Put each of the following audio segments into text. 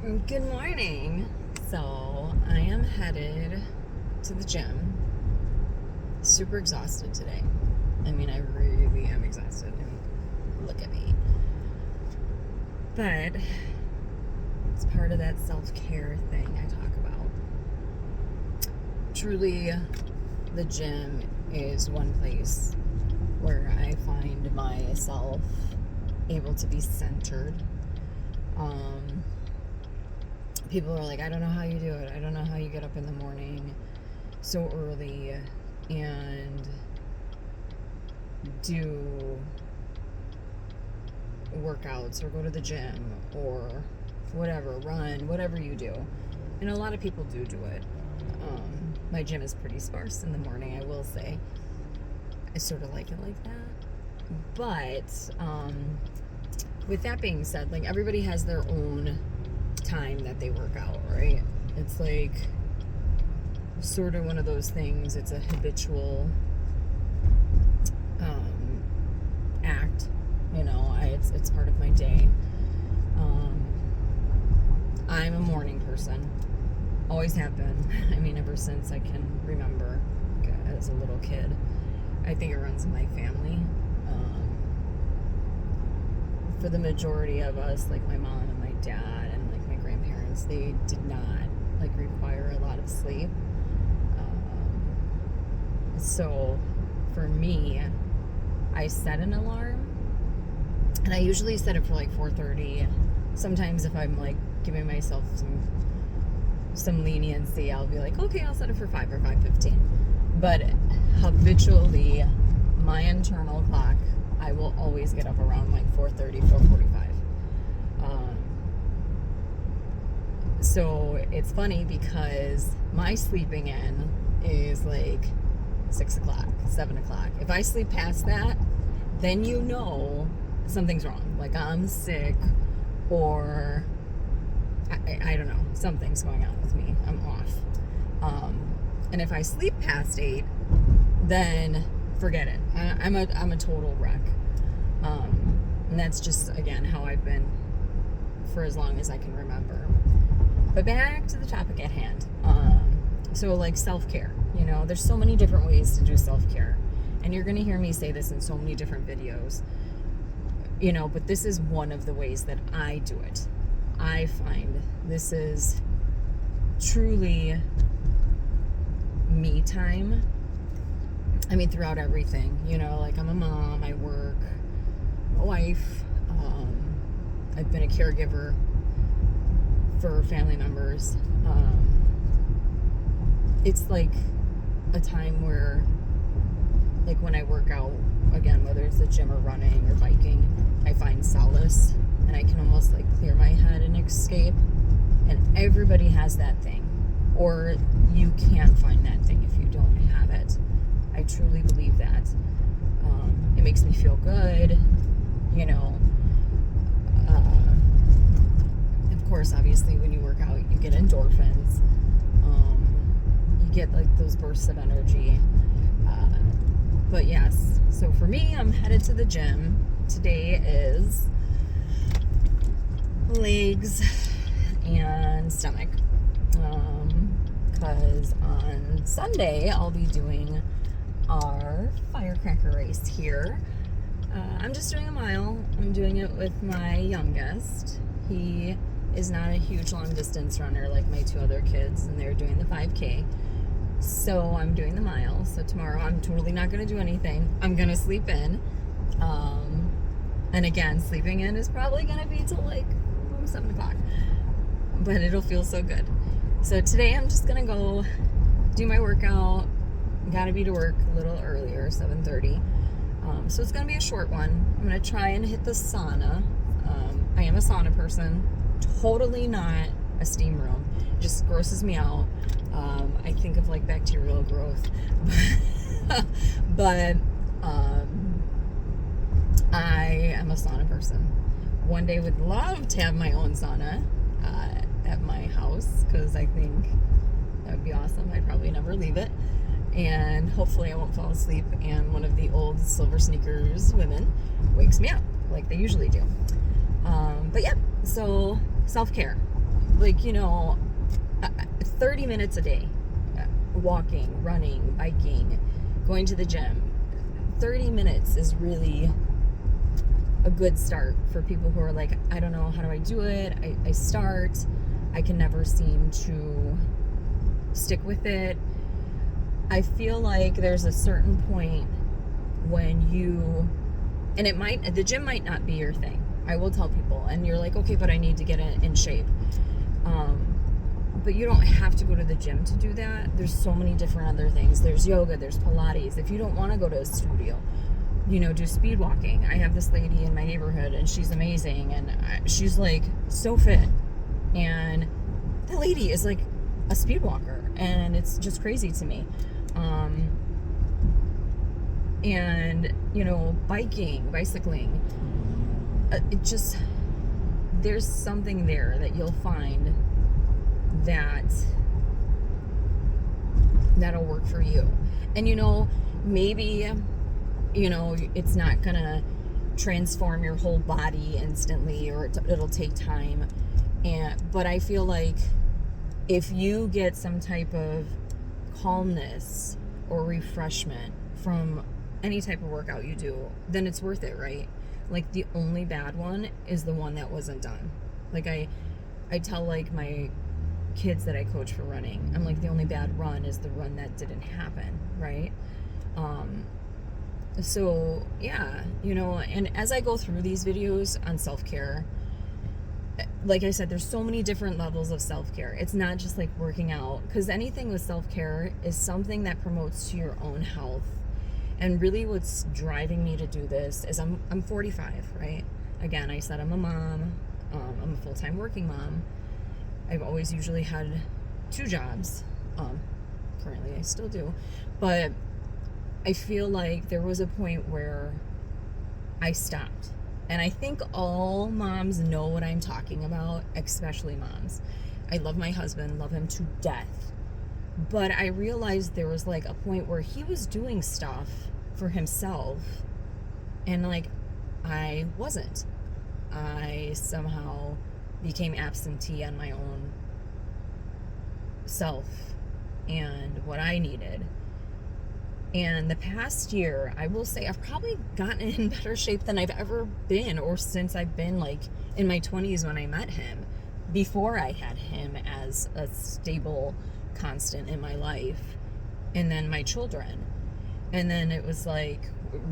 Good morning. So I am headed to the gym. Super exhausted today. I mean, I really am exhausted. I mean, look at me. But it's part of that self-care thing I talk about. Truly, the gym is one place where I find myself able to be centered. People are like, I don't know how you do it. I don't know how you get up in the morning so early and do workouts or go to the gym or whatever, run, whatever you do. And a lot of people do it. My gym is pretty sparse in the morning, I will say. I sort of like it like that. But with that being said, like, everybody has their own time that they work out, right? It's like sort of one of those things. It's a habitual act, it's part of my day. I'm a morning person, always have been. I mean, ever since I can remember, as a little kid. I think it runs in my family. For the majority of us, like my mom and my dad and like my grandparents, they did not like require a lot of sleep. So for me, I set an alarm, and I usually set it for like 4:30. Sometimes if I'm like giving myself some leniency, I'll be like, okay, I'll set it for 5 or 5:15. But habitually, my internal clock, I will always get up around like 4:30, 4:45. So it's funny because my sleeping in is like 6 o'clock, 7 o'clock. If I sleep past that, then something's wrong. Like I'm sick, or I don't know, something's going on with me. I'm off. And if I sleep past 8, then forget it. I'm a total wreck. And that's just, again, how I've been for as long as I can remember. But back to the topic at hand. So like self-care, there's so many different ways to do self-care. And you're going to hear me say this in so many different videos, but this is one of the ways that I do it. I find this is truly me time. I mean, throughout everything, like I'm a mom, I work, I'm a wife, I've been a caregiver for family members. It's like a time where, like when I work out, again, whether it's the gym or running or biking, I find solace, and I can almost like clear my head and escape. And everybody has that thing, or you can't find that thing if you don't have it. I truly believe that. It makes me feel good, Of course, obviously, when you work out, you get endorphins. You get like those bursts of energy. But yes, so for me, I'm headed to the gym. Today is legs and stomach. Because on Sunday, I'll be doing our firecracker race here. I'm just doing a mile. I'm doing it with my youngest. He is not a huge long distance runner like my two other kids, and they're doing the 5K. So I'm doing the mile. So tomorrow I'm totally not going to do anything. I'm going to sleep in. And again, sleeping in is probably going to be till like 7 o'clock. But it'll feel so good. So today I'm just going to go do my workout. Got to be to work a little earlier, 7:30. So it's going to be a short one. I'm going to try and hit the sauna. I am a sauna person. Totally not a steam room. It just grosses me out. I think of like bacterial growth. But I am a sauna person. One day would love to have my own sauna at my house, because I think that would be awesome. I'd probably never leave it. And hopefully I won't fall asleep and one of the old silver sneakers women wakes me up like they usually do. But yeah, so self-care. like, 30 minutes a day, walking, running, biking, going to the gym. 30 minutes is really a good start for people who are like, I don't know, how do I do it? I start, I can never seem to stick with it. I feel like there's a certain point when the gym might not be your thing. I will tell people, and you're like, okay, but I need to get in shape. But you don't have to go to the gym to do that. There's so many different other things. There's yoga, there's Pilates. If you don't want to go to a studio, do speed walking. I have this lady in my neighborhood, and she's amazing, and she's like so fit, and that lady is like a speed walker, and it's just crazy to me. And bicycling, it just, there's something there that you'll find that'll work for you. And maybe it's not gonna transform your whole body instantly, or it'll take time, but I feel like if you get some type of calmness or refreshment from any type of workout you do, then it's worth it, right? Like, the only bad one is the one that wasn't done. Like, I tell like my kids that I coach for running, I'm like, the only bad run is the run that didn't happen, right? So yeah, and as I go through these videos on self-care, like I said, there's so many different levels of self-care. It's not just like working out, because anything with self-care is something that promotes to your own health. And really what's driving me to do this is I'm 45, right? Again, I said I'm a mom. I'm a full-time working mom. I've always usually had 2 jobs. Currently I still do. But I feel like there was a point where I stopped. And I think all moms know what I'm talking about, especially moms. I love my husband, love him to death. But I realized there was like a point where he was doing stuff for himself, and like I wasn't. I somehow became absentee on my own self and what I needed. And the past year, I will say, I've probably gotten in better shape than I've ever been, or since I've been like in my 20s when I met him, before I had him as a stable constant in my life, and then my children. And then it was like,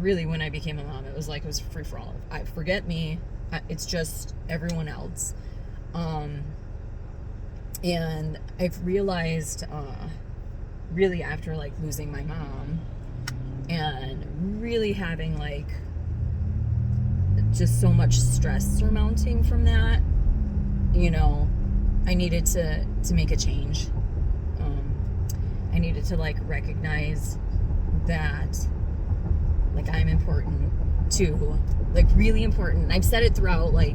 really, when I became a mom, it was free for all. I forget me. It's just everyone else. And I've realized, really after like losing my mom and really having like just so much stress surmounting from that, I needed to make a change. I needed to like recognize that like I'm important too, like really important. I've said it throughout like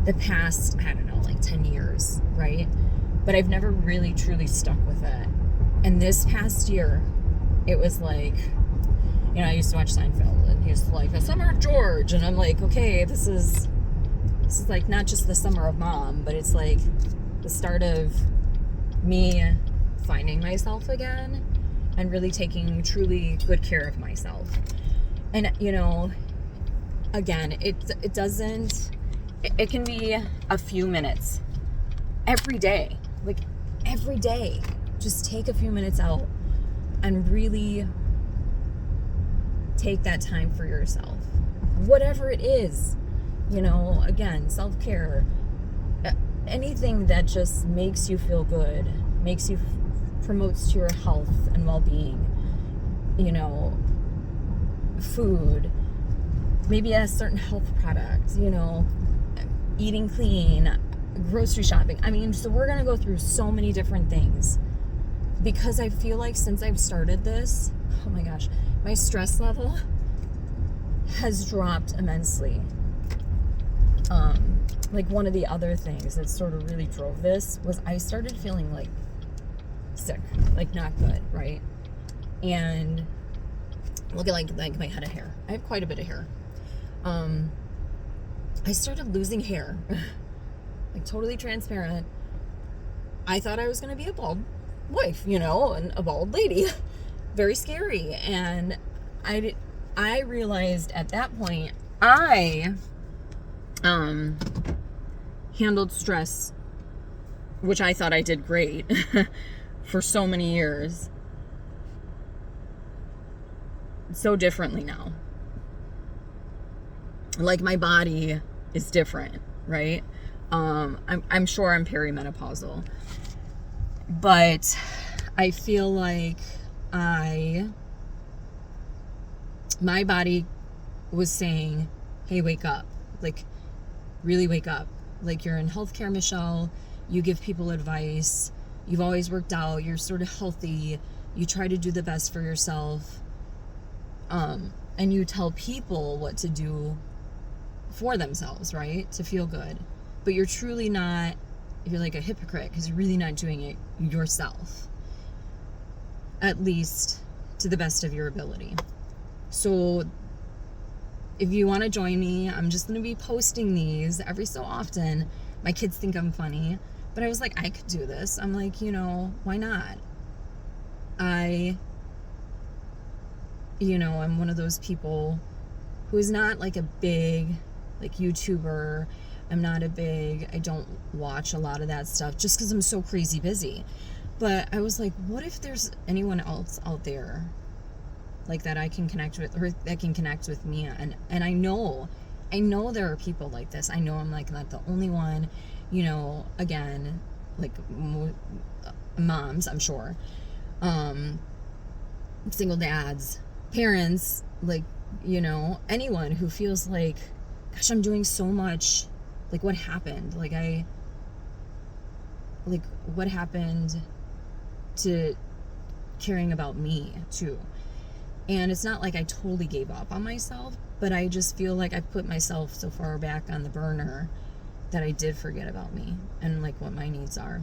the past, I don't know, like 10 years, right? But I've never really truly stuck with it. And this past year, it was like, I used to watch Seinfeld, and he's like, the summer of George, and I'm like, okay, this is like not just the summer of mom, but it's like the start of me finding myself again and really taking truly good care of myself. And again, it can be a few minutes every day, like every day. Just take a few minutes out and really take that time for yourself. Whatever it is, again, self-care, anything that just makes you feel good, promotes to your health and well-being, food, maybe a certain health product, eating clean, grocery shopping. So we're going to go through so many different things. Because I feel like since I've started this, oh my gosh, my stress level has dropped immensely. Like one of the other things that sort of really drove this was I started feeling like sick, like not good, right? And look at like my head of hair. I have quite a bit of hair. I started losing hair, like totally transparent. I thought I was going to be a bald wife, you know, and a bald lady. Very scary. And I realized at that point, I handled stress, which I thought I did great for so many years, so differently now. Like, my body is different, right? I'm sure I'm perimenopausal, but I feel like my body was saying, hey, wake up. Like, really wake up. Like, you're in healthcare, Michelle. You give people advice. You've always worked out. You're sort of healthy. You try to do the best for yourself. And you tell people what to do for themselves, right? To feel good. But you're truly not, you're like a hypocrite because you're really not doing it yourself. At least to the best of your ability. So if you want to join me, I'm just going to be posting these every so often. My kids think I'm funny, but I was like, I could do this. I'm like, you know, why not? I'm one of those people who is not like a big, like, YouTuber. I don't watch a lot of that stuff just because I'm so crazy busy. But I was like, what if there's anyone else out there like that I can connect with, or that can connect with me? And I know there are people like this. I know I'm like not the only one, you know, again, like moms, I'm sure, single dads, parents, like, you know, anyone who feels like, gosh, I'm doing so much. Like, what happened? What happened to caring about me too? And it's not like I totally gave up on myself, but I just feel like I put myself so far back on the burner that I did forget about me and like what my needs are.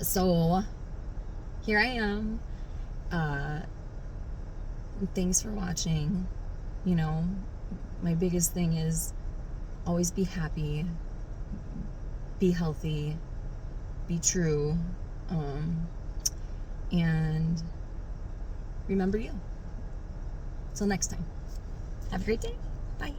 So here I am. Thanks for watching. You know, my biggest thing is always be happy, be healthy, be true, and remember you. Till next time. Have a great day. Bye.